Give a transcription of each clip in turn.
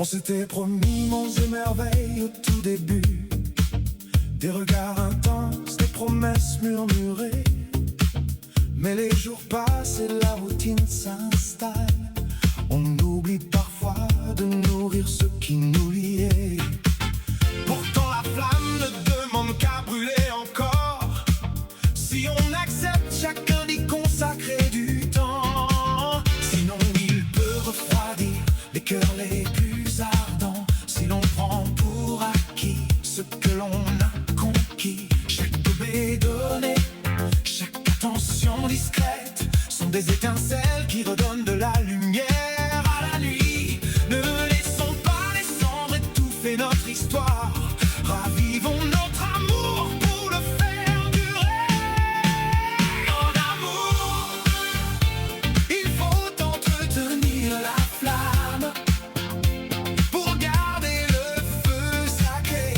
On s'était promis monts et merveilles au tout début, des regards intenses, des promesses murmurées. Mais les jours passent et la routine s'installe. On oublie parfois de nourrir ce qui nous liait. Pourtant la flamme ne demande qu'à brûler encore, si on accepte chacun d'y consacrer du temps. Sinon il peut refroidir les cœurs les plus ardents, si l'on prend pour acquis ce que l'on a conquis. Chaque bébé donné, chaque attention discrète sont des étincelles qui redonnent de la lumière à la nuit. Ne laissons pas les cendres étouffer notre histoire. Ravivons notre amour pour le faire durer. En amour, il faut entretenir la flamme pour garder le feu sacré,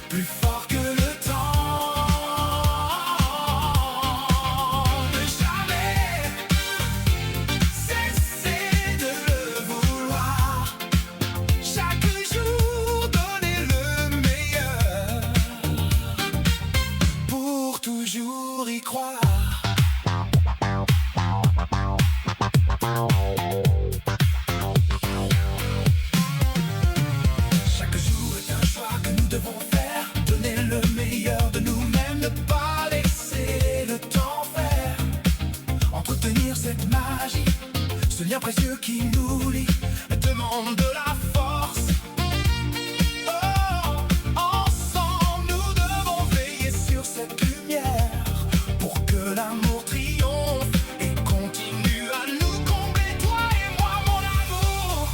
plus fort que le temps. Ne jamais cesser de le vouloir. Chaque jour donner le meilleur, pour toujours y croire. Chaque jour est un choix que nous devons faire. Donner le meilleur de nous-mêmes, ne pas laisser le temps faire. Entretenir cette magie, ce lien précieux qui nous lie, demande de la force. Oh, ensemble nous devons veiller sur cette lumière, pour que l'amour triomphe et continue à nous combler, toi et moi, mon amour.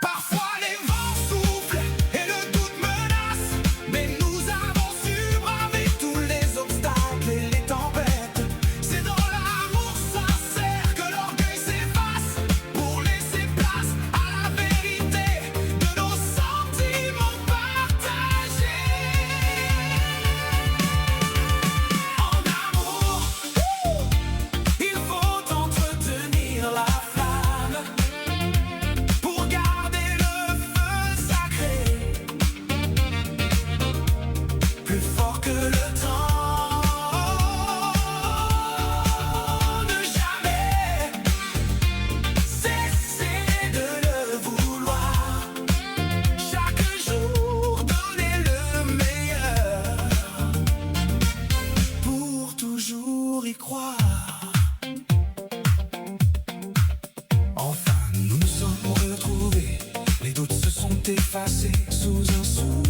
Parfois les vents soufflent et le doute menace, mais nous avons su braver tous les obstacles et les tempêtes. C'est dans l'amour sincère que l'orgueil s'efface, pour laisser place à la vérité de nos sentiments partagés. En amour, il faut entretenir la flamme pour garder le feu sacré, plus fort que le temps. Ne jamais cesser de le vouloir. Chaque jour donner le meilleur, pour toujours y croire. Enfin, nous nous sommes retrouvés, les doutes se sont effacés sous un sourire.